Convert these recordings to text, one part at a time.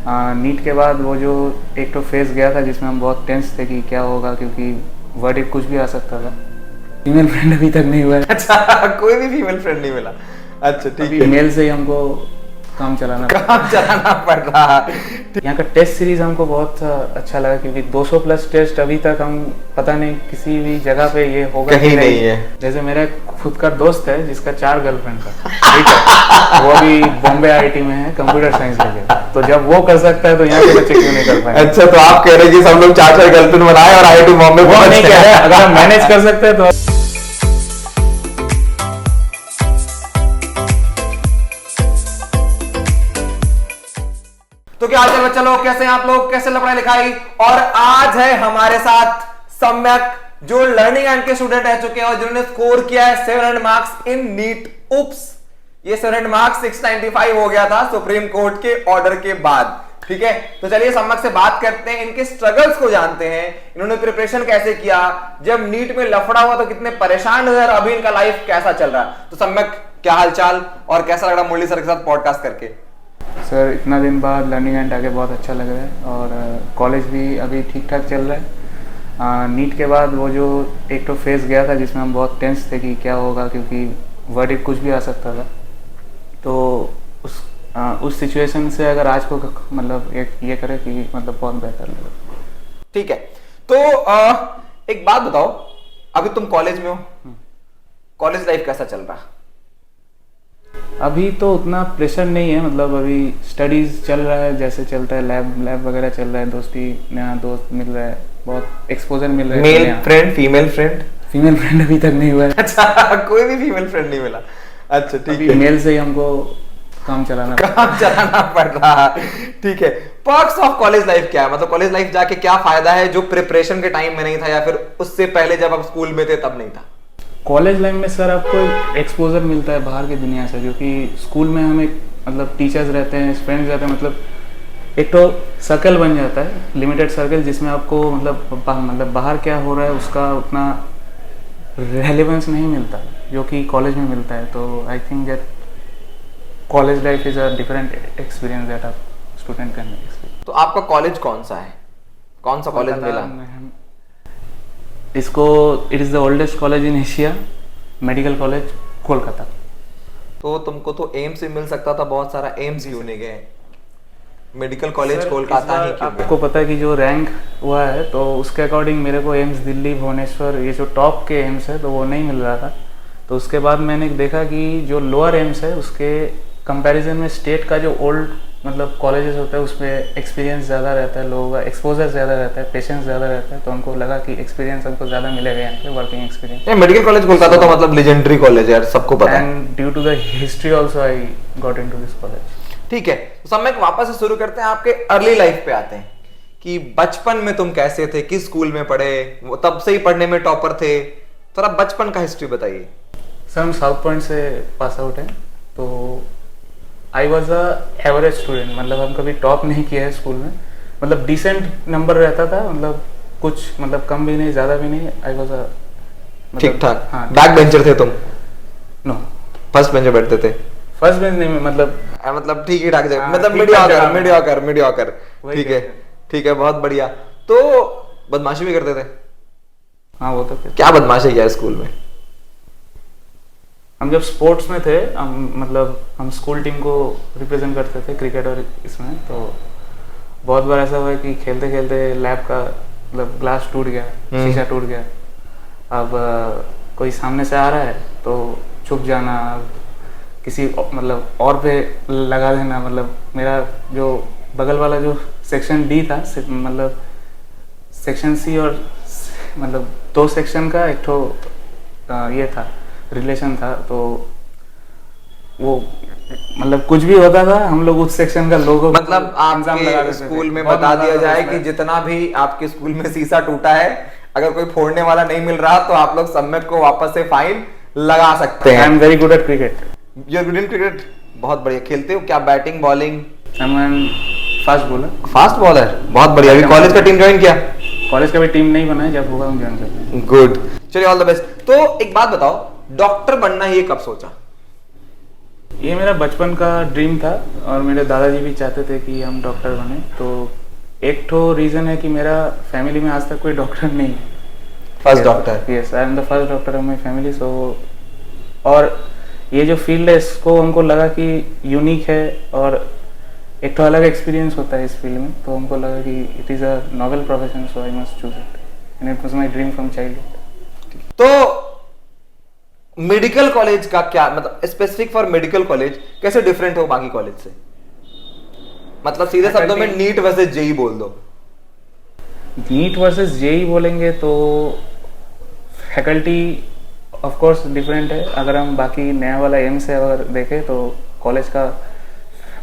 NEET के बाद वो जो एक तो फेज गया था जिसमें हम बहुत टेंस थे कि क्या होगा, क्योंकि वर्डिक्ट कुछ भी आ सकता था। फीमेल फ्रेंड अभी तक नहीं हुआ है। अच्छा, कोई भी फीमेल फ्रेंड नहीं मिला। अच्छा ठीक है, मेल से ही हमको काम चलाना पड़ रहा। यहाँ का टेस्ट सीरीज हमको बहुत अच्छा लगा, क्योंकि 200 प्लस टेस्ट अभी तक हम पता नहीं किसी भी जगह पे ये होगा कहीं नहीं है। जैसे मेरा खुद का दोस्त है जिसका 4 गर्लफ्रेंड था, ठीक है, वो अभी बॉम्बे आईआईटी में है, कंप्यूटर साइंस लेके। तो जब वो कर सकता है तो यहाँ के बच्चे क्यों नहीं कर पाएंगे? अच्छा, तो आप कह रहे हैं कि सब लोग 4 गर्लफ्रेंड बनाए और आईआईटी बॉम्बे वो नहीं कह रहे, अगर हम मैनेज कर सकते हैं तो। तो क्या हाल चाल बच्चा लोग, कैसे हैं आप लोग, कैसे पढ़ाई लिखाई? और आज है हमारे साथ सम्यक, जो लर्निंग एंड के स्टूडेंट रह चुके हैं और जिन्होंने स्कोर किया है 700 मार्क्स इन नीट। उप्स, ये 700 मार्क्स 695 हो गया था सुप्रीम कोर्ट के ऑर्डर के बाद। ठीक है, तो चलिए सम्यक से बात करते हैं, इनके स्ट्रगल्स को जानते हैं, इन्होंने प्रिपरेशन कैसे किया, जब नीट में लफड़ा हुआ तो कितने परेशान हुए और अभी इनका लाइफ कैसा चल रहा है। तो सम्यक, क्या हालचाल और कैसा लग रहा मुरली सर के साथ पॉडकास्ट करके? सर, इतना दिन बाद लर्निंग एंड आगे बहुत अच्छा लग रहा है और कॉलेज भी अभी ठीक ठाक चल रहा है। नीट के बाद वो जो एक तो फेज गया था जिसमें हम बहुत टेंस थे कि क्या होगा, क्योंकि वर्डिक्ट कुछ भी आ सकता था। तो उस सिचुएशन से अगर आज को मतलब ये करे कि मतलब बहुत बेहतर लगा। ठीक है, तो एक बात बताओ, अभी तुम कॉलेज में हो, कॉलेज लाइफ कैसा चल रहा? अभी तो उतना प्रेशर नहीं है, मतलब अभी स्टडीज चल रहा है जैसे चलता है, लैब वगैरह चल रहा है, दोस्ती, नया दोस्त मिल रहा है, बहुत एक्सपोजर मिल रहा है। Male friend, female friend? Female friend अभी तक नहीं हुआ है। अच्छा, कोई भी फीमेल फ्रेंड नहीं मिला। अच्छा ठीक है, मेल से ही हमको काम चलाना पड़ रहा। ठीक है, पर्क्स ऑफ कॉलेज लाइफ क्या है? मतलब कॉलेज लाइफ जाके क्या फायदा है जो प्रिपरेशन के टाइम में नहीं था, या फिर उससे पहले जब आप स्कूल में थे तब नहीं था? कॉलेज लाइफ में सर आपको एक्सपोजर मिलता है बाहर की दुनिया से, जो कि स्कूल में हमें मतलब टीचर्स रहते हैं, फ्रेंड्स रहते हैं, मतलब एक तो सर्कल बन जाता है, लिमिटेड सर्कल, जिसमें आपको मतलब बाहर क्या हो रहा है उसका उतना रेलेवेंस नहीं मिलता जो कि कॉलेज में मिलता है। तो I think that college life is a different experience that a student can experience. तो आपका कॉलेज कौन सा है, कौन सा कॉलेज मिला? इसको it is the oldest college in Asia, medical college Kolkata. तो तुमको तो एम्स से मिल सकता था, बहुत सारा एम्स क्यों नहीं गए? मेडिकल कॉलेज कोलकाता ही क्यों? आपको पता है कि जो रैंक हुआ है तो उसके अकॉर्डिंग मेरे को एम्स दिल्ली, भुवनेश्वर, ये जो टॉप के एम्स है तो वो नहीं मिल रहा था। तो उसके बाद मैंने देखा कि जो लोअर एम्स है उसके कंपैरिजन में स्टेट का जो ओल्ड मतलब कॉलेजेस होता है उसमें एक्सपीरियंस ज़्यादा रहता है, लोगों का एक्सपोजर ज़्यादा रहता है, पेशेंस ज़्यादा रहता है। तो हमको लगा कि एक्सपीरियंस हमको ज़्यादा मिलेगा यहाँ पे, working experience. Medical college Kolkata तो मतलब लेजेंडरी कॉलेज है, सबको पता है। And due to the history also I got into this college. ठीक है, तो सम्यक वापस से शुरू करते हैं, आपके अर्ली लाइफ पे आते हैं कि बचपन में तुम कैसे थे, किस स्कूल में पढ़े, तब से ही पढ़ने में टॉपर थे, थोड़ा बचपन का हिस्ट्री बताइए। सर, हम साउथ पॉइंट से पास आउट हैं, तो I was a average student, मतलब हम कभी टॉप नहीं किया है स्कूल में, मतलब डिसेंट नंबर रहता था, मतलब कुछ मतलब कम भी नहीं ज़्यादा भी नहीं। आई वॉज अ ठीक ठाक। हाँ, बैक बेंचर थे तुम? नो, फर्स्ट बेंच पे बैठते थे? फर्स्ट बेंच नहीं, मतलब ठीक ही ठाक जगह, हाँ, मतलब मीडियोकर। ठीक है, बहुत बढ़िया। तो बदमाशी भी करते थे? हाँ, वो तो क्या बदमाशी किया स्कूल में? हम जब स्पोर्ट्स में थे, हम स्कूल टीम को रिप्रेजेंट करते थे क्रिकेट और इसमें, तो बहुत बार ऐसा हुआ कि खेलते खेलते लैब का मतलब ग्लास टूट गया, शीशा टूट गया। अब कोई सामने से आ रहा है तो छुप जाना, किसी मतलब और पे लगा देना। मतलब मेरा जो बगल वाला जो सेक्शन डी था, मतलब सेक्शन सी और मतलब 2 सेक्शन का एक तो ये था, रिलेशन था। तो वो मतलब कुछ भी होता था, हम लोग उस सेक्शन का लोगों मतलब आपके स्कूल में बता दिया जाए कि जितना भी आपके स्कूल में शीशा टूटा है, अगर कोई फोड़ने वाला नहीं मिल रहा तो आप लोग सम्यक को वापस से फाइन लगा सकते हैं। I am very good at cricket. You are good in cricket, बहुत बढ़िया। खेलते हो क्या, batting, bowling? Fast bowler. Fast bowler, बहुत बढ़िया। अभी कॉलेज का टीम ज्वाइन किया? कॉलेज का भी टीम नहीं बना है, जब होगा हम ज्वाइन करेंगे। गुड, चलिए ऑल द बेस्ट। तो एक बात बताओ, डॉक्टर बनना ये कब सोचा? ये मेरा बचपन का ड्रीम था और मेरे दादाजी भी चाहते थे कि हम डॉक्टर बने। तो एक तो रीज़न है कि मेरा फैमिली में आज तक कोई डॉक्टर नहीं है। First doctor? Yes, I am the first doctor of my family. So और ये जो फील्ड है इसको हमको लगा कि यूनिक है और एक तो अलग एक्सपीरियंस होता है इस फील्ड में, तो हमको लगा कि it is a novel profession, so I must choose it and it was my dream from childhood. तो मेडिकल कॉलेज का क्या मतलब, स्पेसिफिक फॉर मेडिकल कॉलेज कैसे डिफरेंट हो बाकी कॉलेज से? मतलब सीधे शब्दों में नीट वर्सेस जेई बोल दो। नीट वर्सेस जेई बोलेंगे तो फैकल्टी ऑफ कोर्स डिफरेंट है। अगर हम बाकी नया वाला एम से अगर देखें तो कॉलेज का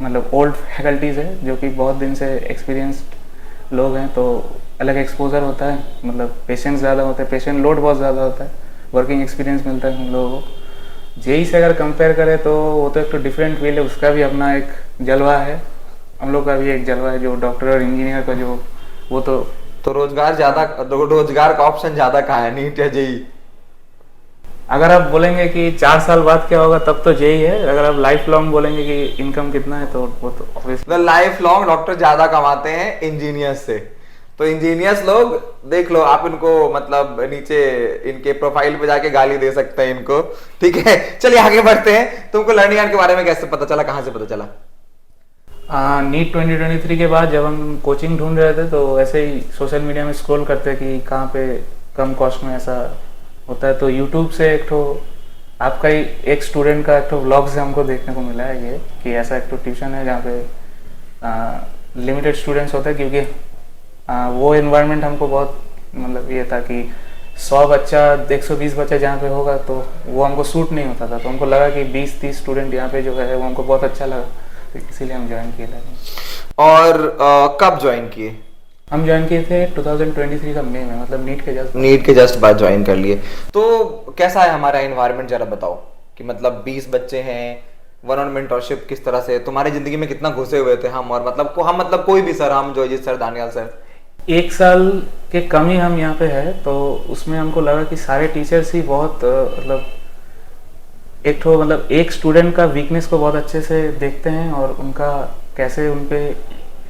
मतलब ओल्ड फैकल्टीज है जो कि बहुत दिन से एक्सपीरियंस्ड लोग हैं, तो अलग एक्सपोजर होता है, मतलब पेशेंट्स ज़्यादा होते हैं, पेशेंट लोड बहुत ज़्यादा होता है, वर्किंग एक्सपीरियंस मिलता है हम लोगों को। जेई से अगर कंपेयर करें तो वो तो एक तो डिफरेंट फील्ड है, उसका भी अपना एक जलवा है, हम लोग का भी एक जलवा है। जो डॉक्टर और इंजीनियर का जो वो तो रोजगार ज्यादा, रोजगार का ऑप्शन ज्यादा कहाँ है, नीट या जेई? अगर आप बोलेंगे कि 4 साल बाद क्या होगा तब तो जेई है। अगर आप लाइफ लॉन्ग बोलेंगे कि इनकम कितना है तो वो तो ऑब्वियसली लाइफ लॉन्ग डॉक्टर ज्यादा कमाते हैं इंजीनियर्स से। तो इंजीनियर्स लोग देख लो, आप इनको मतलब नीचे इनके प्रोफाइल पे जाके गाली दे सकते हैं इनको, ठीक है। चलिए आगे बढ़ते हैं। तुमको लर्निंग एंड के बारे में कैसे पता चला, कहाँ से पता चला? नीट 2023 के बाद जब हम कोचिंग ढूंढ रहे थे तो ऐसे ही सोशल मीडिया में स्क्रॉल करते कि कहाँ पे कम कॉस्ट में ऐसा होता है, तो यूट्यूब से एक तो आपका ही एक स्टूडेंट का एक तो व्लॉग से हमको देखने को मिला है ये कि ऐसा एक तो ट्यूशन है जहाँ पे लिमिटेड स्टूडेंट्स होते हैं, क्योंकि वो एनवायरनमेंट हमको बहुत मतलब ये था कि 100 बच्चा 120 बच्चा जहाँ पे होगा तो वो हमको सूट नहीं होता था। तो हमको लगा कि 20-30 स्टूडेंट यहाँ पे जो है वो हमको बहुत अच्छा लगा, तो इसीलिए हम ज्वाइन किए थे। और कब ज्वाइन किए? हम ज्वाइन किए थे 2023 का मई में, मतलब नीट के जस्ट बाद ज्वाइन कर लिए। तो कैसा है हमारा एनवायरनमेंट, जरा बताओ कि मतलब 20 बच्चे हैं, वन ऑन मेंटरशिप किस तरह से तुम्हारी जिंदगी में कितना घुसे हुए थे हम, और मतलब कोई भी सर, हम जोजित सर, दानियाल सर, 1 साल के कम ही हम यहाँ पे है, तो उसमें हमको लगा कि सारे टीचर्स ही बहुत मतलब एक तो मतलब एक स्टूडेंट का वीकनेस को बहुत अच्छे से देखते हैं और उनका कैसे उन पे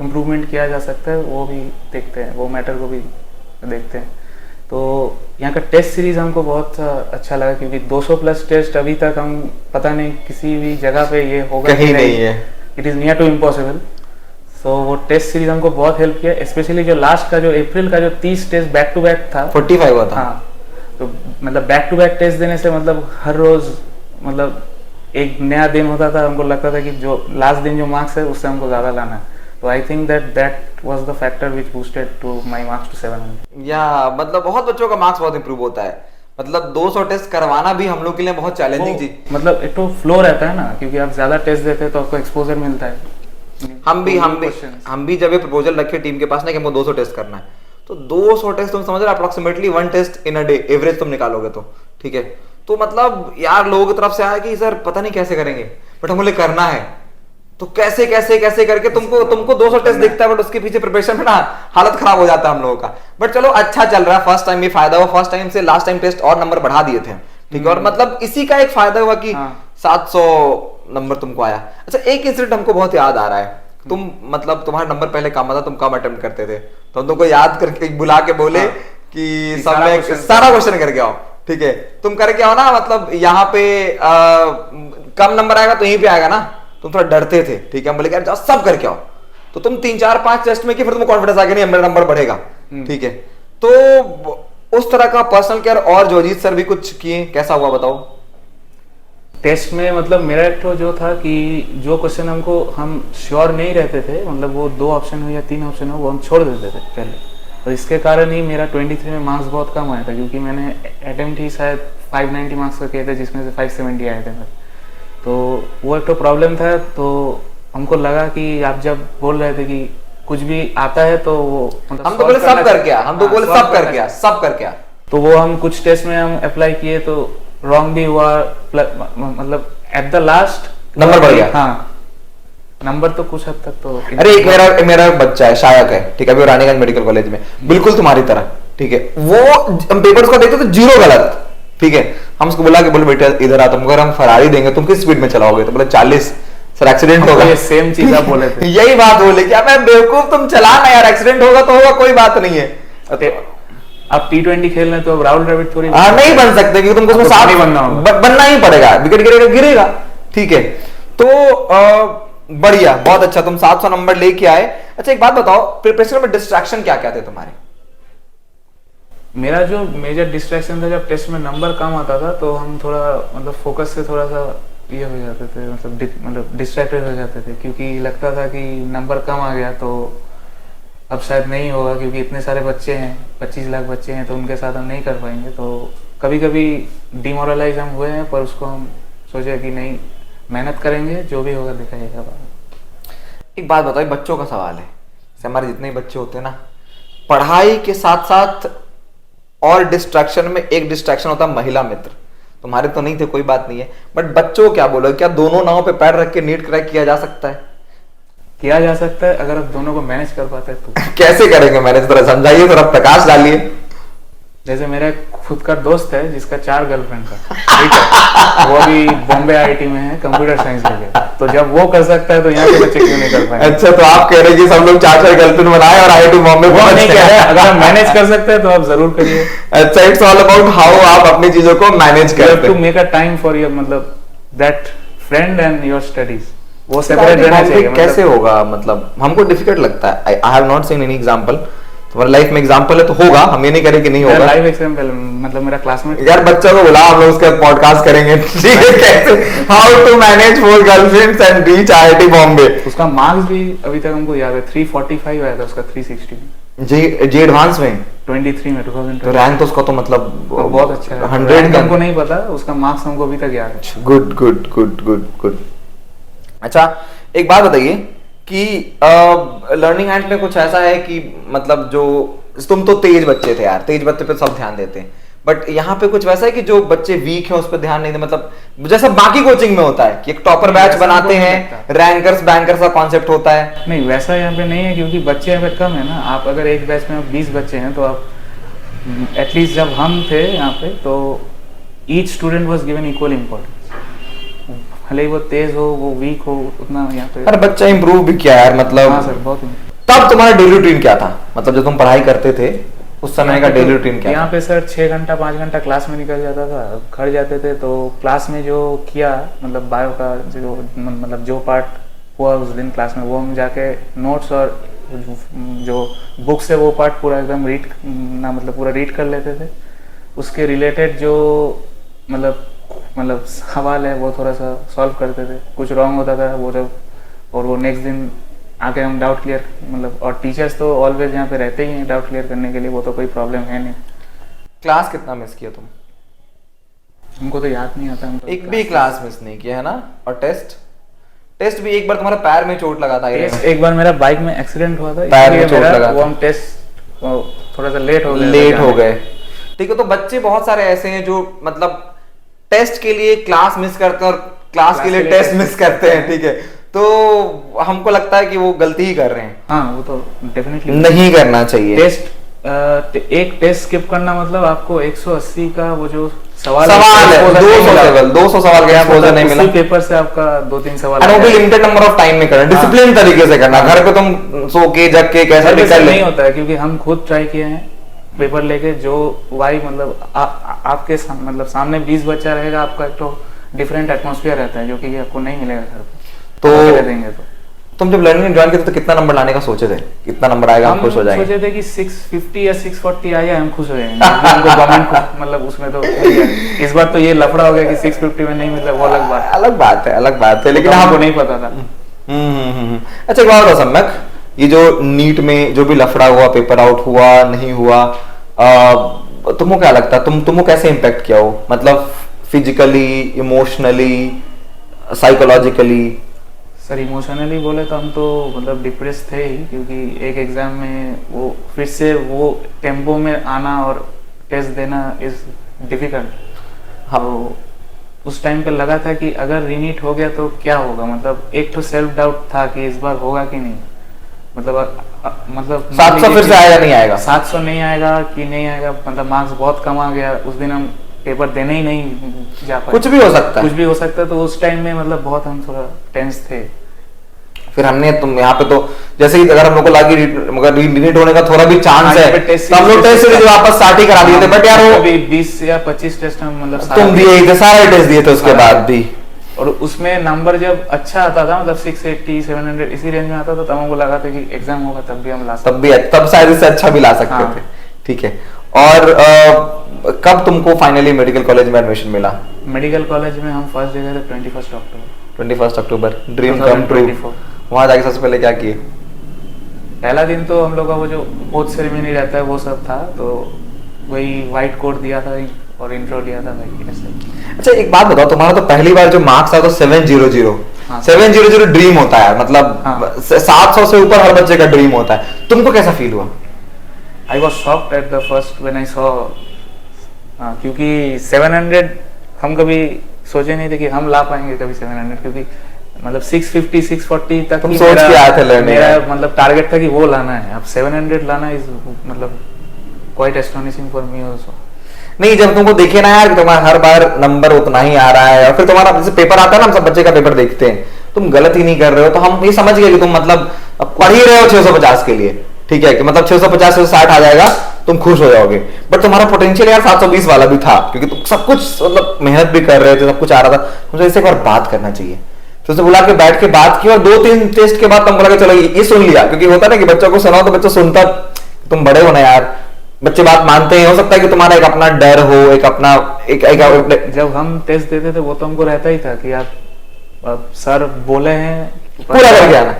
इम्प्रूवमेंट किया जा सकता है वो भी देखते हैं, वो मैटर को भी देखते हैं। तो यहाँ का टेस्ट सीरीज हमको बहुत अच्छा लगा, क्योंकि 200 प्लस टेस्ट अभी तक हम पता नहीं किसी भी जगह पे ये होगा कहीं नहीं है, it is near to impossible. So वो टेस्ट सीरीज हमको बहुत हेल्प किया, स्पेशली जो लास्ट का जो अप्रैल का जो 30 टेस्ट बैक टू बैक था, 45 हुआ था। हाँ, तो मतलब बैक टू बैक टेस्ट देने से मतलब हर रोज मतलब एक नया दिन होता था, हमको लगता था कि जो लास्ट दिन जो मार्क्स है उससे हमको ज़्यादा लाना है। तो I think that was the factor which boosted to my marks to 700। या मतलब बहुत बच्चों का मार्क्स बहुत इंप्रूव होता है, मतलब 200 टेस्ट करवाना भी हम लोग के लिए बहुत चैलेंजिंग चीज, मतलब एक तो फ्लो रहता है ना, क्योंकि आप ज्यादा टेस्ट देते हैं तो आपको एक्सपोजर मिलता है। हम भी जब ये प्रपोजल रखे टीम के पास ना कि हमको 200 टेस्ट करना है, तो 200 टेस्ट तुम समझ रहे हो, approximately 1 test in a day average तुम निकालोगे तो, ठीक है। तो मतलब यार लोगों की तरफ से आया कि सर पता नहीं कैसे करेंगे, बट हमको करना है, तो कैसे कैसे कैसे करके तुमको 200 टेस्ट दिखता है, बट उसके पीछे प्रिपरेशन में ना हालत खराब हो जाता है हम लोगों का। बट चलो अच्छा चल रहा है, फर्स्ट टाइम ये फायदा हुआ, फर्स्ट टाइम से लास्ट टाइम टेस्ट और नंबर बढ़ा दिए थे, ठीक है। और मतलब इसी का एक फायदा हुआ कि 700 नंबर तुमको आया। अच्छा, एक इंसिडेंट हमको बहुत याद आ रहा है, तुम मतलब तुम्हारा नंबर पहले कम आता, तुम कम अटेम्प्ट करते थे, तो हम तुमको याद करके बुला के बोले कि सारा क्वेश्चन करके आओ, ठीक है। तुम करके आओ ना, मतलब यहाँ पे कम नंबर आएगा तो यहीं पे आएगा ना, तुम थोड़ा डरते थे, ठीक है। हम बोले यार जाओ सब करके आओ, तो तुम 3-4-5 टेस्ट में कि फिर तुमको कॉन्फिडेंस आ गया नहीं मेरा नंबर बढ़ेगा, ठीक है। तो उस तरह का पर्सनल केयर और जोजीत सर भी कुछ किए, कैसा हुआ बताओ? टेस्ट में मतलब मेरा एक तो जो था कि जो क्वेश्चन हमको हम श्योर नहीं रहते थे, मतलब वो 2 ऑप्शन हो या 3 ऑप्शन हो, वो हम छोड़ देते थे पहले, तो इसके कारण ही मेरा 23 में मार्क्स बहुत कम आया था, क्योंकि मैंने अटेम्प्ट ही शायद 590 मार्क्स का किए थे, जिसमें से 570 आए थे मेरे। तो वो एक तो प्रॉब्लम था। तो हमको लगा कि आप जब बोल रहे थे कि कुछ भी आता है तो वो मतलब हम तो बोले सब करके आ, हम तो बोले सब करके आ, तो वो हम कुछ टेस्ट में हम अप्लाई किए तो रॉन्ग भी हुआ, मतलब एट द लास्ट नंबर बढ़ गया। हाँ, नंबर तो कुछ हद तक तो। अरे एक मेरा बच्चा है, शायक है, ठीक है, अभी रानीगंज मेडिकल कॉलेज में, बिल्कुल तुम्हारी तरह, ठीक है। वो हम पेपर्स को देखते तो 0 गलत, ठीक है। हम उसको बोला कि बोले बेटा इधर आ, तुम अगर हम फरारी देंगे तुम किस स्पीड में चलाओगे? तो बोले 40। सर एक्सीडेंट होगा। ये सेम चीज आप बोले थे। यही बात बोले क्या मैं बेवकूफ, तुम चलाना यार, एक्सीडेंट होगा तो होगा, कोई बात नहीं है। आप T20 खेल रहे तो अब राहुल द्रविड़ थोड़ी नहीं बन सकते क्योंकि तुमको उसमें साथ बनना ही पड़ेगा, विकेट गिरेगा गिरेगा। ठीक है, तो बढ़िया, बहुत अच्छा, तुम 700 नंबर लेके आए। अच्छा एक बात बताओ, प्रिपरेशन में डिस्ट्रैक्शन क्या क्या थे तुम्हारे? मेरा जो मेजर डिस्ट्रैक्शन था, जब टेस्ट में नंबर कम आता था तो हम थोड़ा मतलब फोकस से थोड़ा सा ये हो जाते थे, मतलब डिस्ट्रैक्टेड हो जाते थे, क्योंकि लगता था कि नंबर कम आ गया तो अब शायद नहीं होगा, क्योंकि इतने सारे बच्चे हैं, 25 लाख बच्चे हैं, तो उनके साथ हम नहीं कर पाएंगे। तो कभी कभी डिमोरलाइज हम हुए हैं, पर उसको हम सोचे कि नहीं, मेहनत करेंगे, जो भी होगा देखा जाएगा। एक बात बताओ, बच्चों का सवाल है, जैसे हमारे जितने बच्चे होते हैं ना, पढ़ाई के साथ साथ और डिस्ट्रैक्शन में एक डिस्ट्रैक्शन होता है महिला मित्र। तुम्हारे तो नहीं थे, कोई बात नहीं है, बट बच्चों क्या बोलो, क्या दोनों नाव पे पैर रख के नीट क्रैक किया जा सकता है? किया जा सकता है, अगर आप दोनों को मैनेज कर पाते हैं तो। कैसे करेंगे मैनेज, थोड़ा समझाइए, थोड़ा प्रकाश डालिए। जैसे मेरा खुद का दोस्त है जिसका 4 गर्लफ्रेंड था, ठीक है, वो अभी बॉम्बे IIT में है, कंप्यूटर साइंस लेके, तो जब वो कर सकता है तो यहाँ के बच्चे क्यों नहीं कर पाएंगे? अच्छा, तो आप कह रहे हैं कि सब लोग 4 गर्लफ्रेंड बनाए और IIT बॉम्बे वो नहीं कह रहे, अगर आप मैनेज कर सकते हैं तो आप जरूर करिए। अच्छा, इट्स ऑल अबाउट हाउ आप अपनी चीजों को मैनेज करते हैं। To make a time for your मतलब that friend and your studies, वो सेपरेट रहना चाहिए। कैसे होगा, मतलब हमको डिफिकल्ट लगता है। I have not seen any example. तुम्हारी लाइफ में एग्जांपल है तो होगा, हम ये नहीं करें कि नहीं होगा। लाइव एग्जांपल मतलब मेरा क्लासमेट यार, बच्चों को बुला, हम लोग उसका पॉडकास्ट करेंगे, ठीक है, कैसे how to manage 4 girlfriends and reach IIT Bombay. उसका मार्क्स भी अभी तक हमको याद है, 345 आया था उसका 360 में, जी एडवांस में 23 में 2020। तो रैंक तो उसका तो मतलब बहुत अच्छा है। 100 का हमको नहीं पता, उसका मार्क्स हमको अभी तक याद है। Good good good good good. अच्छा एक बात बताइए कि लर्निंग हैंड में कुछ ऐसा है कि मतलब जो तुम तो तेज बच्चे थे यार, तेज बच्चे पे सब ध्यान देते हैं, बट यहाँ पे कुछ वैसा है कि जो बच्चे वीक हैं उस पर ध्यान नहीं देते, मतलब जैसा बाकी कोचिंग में होता है कि एक टॉपर बैच बनाते हैं, रैंकर्स बैंकर्स का कॉन्सेप्ट होता है। नहीं, वैसा यहाँ पे नहीं है, क्योंकि बच्चे यहाँ पे कम है ना। आप अगर एक बैच में 20 बच्चे हैं तो आप एटलीस्ट, जब हम थे यहाँ पे तो each student was given equal importance, भले वो तेज हो वो वीक हो, उतना यहाँ पे हर बच्चा इंप्रूव भी किया यार, मतलब। हाँ सर, बहुत। तब तुम्हारा डेली रूटीन क्या था, मतलब जब तुम पढ़ाई करते थे उस समय का डेली रूटीन क्या? यहाँ पे सर 6 घंटा 5 घंटा क्लास में निकल जाता था, घर जाते थे तो क्लास में जो किया, मतलब बायो का जो मतलब जो पार्ट हुआ उस दिन क्लास में, वो हम जाके नोट्स और जो बुक्स है वो पार्ट पूरा एकदम रीड ना, मतलब पूरा रीड कर लेते थे। उसके रिलेटेड जो मतलब सवाल है वो थोड़ा सा सॉल्व करते थे, कुछ रॉन्ग होता था वो जब, और वो नेक्स्ट दिन आके हम डाउट क्लियर, मतलब, और टीचर्स तो ऑलवेज यहाँ पे रहते ही हैं डाउट क्लियर करने के लिए, वो तो कोई प्रॉब्लम है नहीं। क्लास कितना मिस किया तुम? हमको तो याद नहीं आता, हम तो एक भी क्लास मिस नहीं किया है ना। और टेस्ट भी एक बार तुम्हारा पैर में चोट लगा था। एक बार मेरा बाइक में एक्सीडेंट हुआ था, पैर में चोट लगा वो हम टेस्ट थोड़ा सा लेट हो गए। ठीक है, तो बच्चे बहुत सारे ऐसे हैं जो मतलब टेस्ट के लिए क्लास मिस करते हैं और क्लास के लिए टेस्ट मिस करते हैं, ठीक है, तो हमको लगता है कि वो गलती ही कर रहे हैं। हाँ, वो तो डेफिनेटली नहीं करना चाहिए। एक टेस्ट स्किप करना मतलब आपको 180 का वो जो सवाल है 200 सवाल का एक्सपोजर नहीं मिला, पेपर से आपका 2-3 सवाल लिमिटेड नंबर ऑफ टाइम में करना, डिसिप्लिन तरीके से करना। घर पे तुम सो के जग के कैसे निकल नहीं होता है, क्योंकि हम खुद ट्राई किए हैं पेपर लेके, जो वाई मतलब आपके मतलब सामने 20 बच्चा रहेगा, आपका एक तो डिफरेंट एटमॉस्फेयर रहता है जो कि आपको नहीं मिलेगा घर पे, तो देंगे। तो तुम जब लर्निंग ज्वाइन किए तो कितना नंबर लाने का सोचे थे, कितना नंबर आएगा हम खुश हो जाएंगे? सोचे थे कि 650 या 640 आया हम खुश हो जाएंगे। हमको गवर्नमेंट मतलब उसमें तो इस बार तो ये लफड़ा हो गया कि 650 में नहीं मिला, वो अलग बात है, लेकिन हमको नहीं पता था। अच्छा एक बात सम्यक, ये जो नीट में जो भी लफड़ा हुआ, पेपर आउट हुआ नहीं हुआ, तुमको क्या लगता है, तुमको कैसे इम्पैक्ट किया हो, मतलब physically, emotionally, psychologically? Sir emotionally बोले तो हम तो मतलब डिप्रेस थे ही, क्योंकि एक एग्जाम में वो फिर से वो टेम्पो में आना और टेस्ट देना इज डिफिकल्ट। हाँ, उस टाइम पे लगा था कि अगर रीनीट हो गया तो क्या होगा, मतलब एक तो सेल्फ डाउट था कि इस बार होगा कि नहीं, मतलब 700 फिर से आएगा नहीं आएगा, 700 नहीं आएगा कि नहीं आएगा, मतलब मार्क्स बहुत कम आ गया। उस दिन हम पेपर देने ही नहीं जा पाए। कुछ भी हो सकता है, कुछ भी हो सकता है। तो उस टाइम में मतलब बहुत हम थोड़ा टेंस थे। फिर हमने तुम यहाँ पे तो जैसे ही अगर हम लोग को लगी मगर रीनीट होने का थोड़ा भी चांस है तो हम लोग टेस्ट सीरीज वापस स्टार्ट ही करा दिए थे। बट यार वो 20 या 25 टेस्ट हम मतलब तुम दिए थे, सारे टेस्ट दिए थे उसके बाद भी। और उसमें नंबर जब अच्छा आता था मतलब 680 700 इसी रेंज में आता था, तब हमको लगा था कि एग्जाम होगा तब भी हम ला सकते, तब शायद इससे अच्छा भी ला सकते थे। ठीक है। और कब तुमको फाइनली मेडिकल कॉलेज में एडमिशन मिला? मेडिकल कॉलेज में हम फर्स्ट जगह थे 21 अक्टूबर। Dream come true. वहां जाके सबसे पहले क्या किए? पहला दिन तो हम लोग का वो जो ओथ सेरेमनी रहता है वो सब था, तो वही व्हाइट कोट दिया था और इंट्रो लिया था भाई ऐसे। अच्छा एक बात बताओ, तुम्हारा तो पहली बार जो मार्क्स आया तो 700। 700 ड्रीम होता है मतलब 700 से ऊपर हर बच्चे का ड्रीम होता है। तुमको कैसा फील हुआ? I was shocked at the first when I saw, क्योंकि 700 हम कभी सोचे नहीं थे कि हम ला पाएंगे कभी 700, क्योंकि मतलब 650 640 तक तुम सोच के आए थे लर्निंग। मेरा मतलब टारगेट था कि वो लाना है। अब 700 लाना इज मतलब quite astonishing for me also. नहीं, जब तुमको देखे ना यार कि तुम्हारा हर बार नंबर उतना ही आ रहा है और फिर तुम्हारा जैसे पेपर आता है ना, हम सब बच्चे का पेपर देखते हैं, तुम गलत ही नहीं कर रहे हो, तो हम ये समझ गए कि तुम मतलब पढ़ ही रहे हो 650 के लिए। ठीक है कि मतलब 650 से 60 आ जाएगा तुम खुश हो जाओगे। बट तुम्हारा पोटेंशियल यार 720 वाला भी था, क्योंकि तुम सब कुछ मतलब मेहनत भी कर रहे थे, सब कुछ आ रहा था। मुझे इससे एक बार बात करना चाहिए। तो उसे बुला के बैठ के बात की और 2-3 टेस्ट के बाद तुम बोला कि चलो ये सुन लिया, क्योंकि होता है ना कि बच्चों को सुनाओ तो बच्चा सुनता, तुम बड़े हो ना यार, बच्चे बात मानते हैं। हो सकता है कि तुम्हारा एक अपना डर हो, एक अपना एक जब हम टेस्ट देते थे वो तो हमको रहता ही था कि आप सर बोले हैं पूरा करके आना।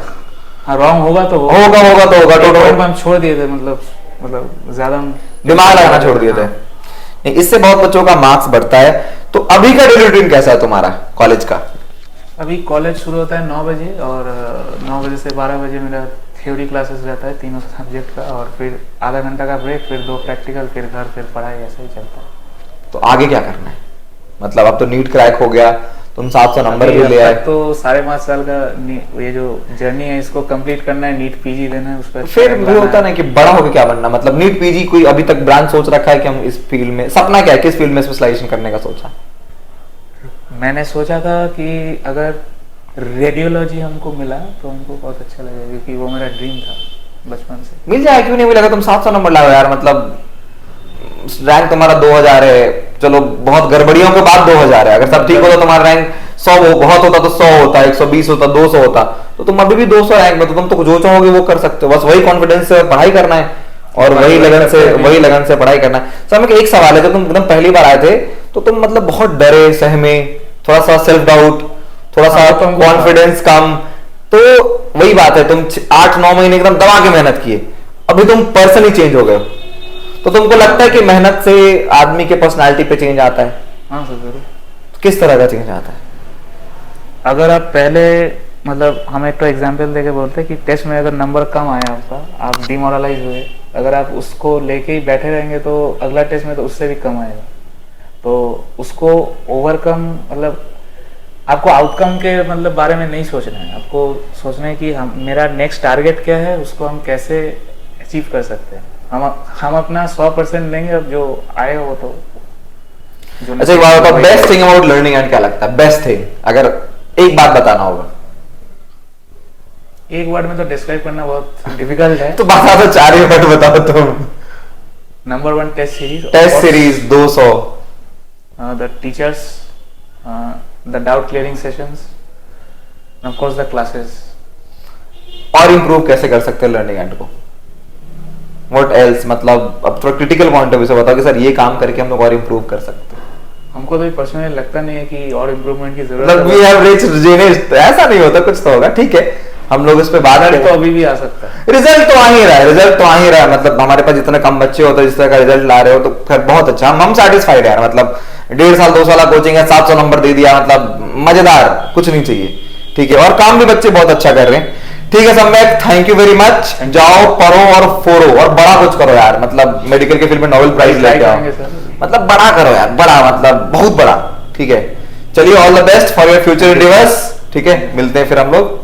हाँ, रॉन्ग होगा तो होगा तो हम छोड़ दिए थे, मतलब ज्यादा दिमाग लगाना छोड़ दिए थे। इससे बहुत बच्चों का मार्क्स बढ़ता है। तो अभी का डेली रूटीन कैसा है तुम्हारा कॉलेज का? अभी कॉलेज शुरू होता है 9 बजे और 9 बजे से 12 बजे मेरा थ्योरी क्लासेस रहता है तीनों सब्जेक्ट का, और फिर आधा घंटा का ब्रेक, फिर 2 प्रैक्टिकल, फिर घर, फिर पढ़ाई, ऐसा ही चलता है। तो आगे क्या करना है? मतलब अब तो नीट क्रैक हो गया, तुम 700 नंबर भी ले आए, तो 5.5 साल का ये जो जर्नी है इसको कंप्लीट करना है, नीट पीजी देना है, उस पर फिर भी होता ना कि बड़ा होकर क्या बनना, मतलब नीट पीजी कोई अभी तक ब्रांच सोच रखा है कि हम इस फील्ड में, सपना क्या है, किस फील्ड में स्पेशलाइजेशन करने का सोचा? मैंने सोचा था कि अगर रेडियोलॉजी हमको मिला तो हमको बहुत अच्छा लगेगा, क्योंकि वो मेरा ड्रीम था बचपन से। मिल जाए, क्यों नहीं मिलेगा? तुम 700 नंबर लाओ यार, मतलब रैंक तुम्हारा 2000 है, चलो बहुत गड़बड़ियों के बाद 2000 है, अगर सब ठीक होता तुम्हारा रैंक 100 बहुत होता तो 100 होता, 120 होता, 200 होता, तो तुम अभी भी 200 रैंक में, तो तुम तो जो चाहोगे वो कर सकते हो। बस वही कॉन्फिडेंस से पढ़ाई करना है और वही लगन से पढ़ाई करना है। सर एक सवाल है, जब तुम एकदम पहली बार आए थे तो तुम मतलब बहुत डरे, सहमे, थोड़ा सा सेल्फ डाउट, थोड़ा सा कॉन्फिडेंस कम, तो वही बात है, तुम 8-9 महीने एकदम दबा के मेहनत किए, अभी तुम पर्सन ही चेंज हो गए, तो तुमको लगता है कि मेहनत से आदमी के पर्सनालिटी पे चेंज आता है? हाँ सर जरूर। किस तरह का चेंज आता है? अगर आप पहले मतलब हम एक तो एग्जाम्पल देके बोलते हैं कि टेस्ट में अगर नंबर कम आया आपका, आप डिमोरलाइज हुए, अगर आप उसको लेके ही बैठे रहेंगे तो अगला टेस्ट में तो उससे भी कम आएगा, तो उसको ओवरकम, मतलब आपको आउटकम के मतलब बारे में नहीं सोचना है, आपको सोचना है कि मेरा नेक्स्ट टारगेट क्या है, उसको हम कैसे अचीव कर सकते हैं। हम अपना 100% देंगे, अब जो आएगा वो तो अच्छा। एक बात बताओ, best thing about learning and क्या लगता है? बेस्ट थिंग अगर एक बात बताना होगा, एक वर्ड में तो डिस्क्राइब करना बहुत डिफिकल्ट है, तो बता दो, 4 वर्ड बताओ तुम। Number 1 test series 200, the teachers, the doubt clearing sessions, and of course the classes. और इम्प्रूव कैसे कर सकते हैं लर्निंग एंड को? What else? मतलब अब थोड़ा क्रिटिकल पॉइंट ऑफ व्यू से बताओ कि सर ये काम करके हम लोग और इम्प्रूव कर सकते हैं। हमको तो पर्सनली लगता नहीं है कि और इम्प्रूवमेंट की जरूरत है। We have reached genius, ऐसा नहीं होता, कुछ तो होगा, ठीक है, हम लोग इस पे बात करें, तो अभी भी आ सकता है। रिजल्ट तो आ ही रहा है, मतलब हमारे पास जितने कम बच्चे होते हैं जिस तरह का रिजल्ट ला रहे हो, तो फिर बहुत अच्छा, हम सैटिस्फाइड है, मतलब 1.5 साल 2 साल कोचिंग है, 700 नंबर दे दिया, मतलब मजेदार, कुछ नहीं चाहिए, ठीक है, और काम भी बच्चे बहुत अच्छा कर रहे हैं, ठीक है। सम्यक, थैंक यू वेरी मच। जाओ पढ़ो और फोड़ो और बड़ा कुछ करो यार, मतलब मेडिकल के फील्ड में नोबेल प्राइज लेके आओ, मतलब बड़ा करो यार, बड़ा मतलब बहुत बड़ा, ठीक है। चलिए, all the best for your future endeavours, ठीक है, मिलते हैं फिर हम लोग।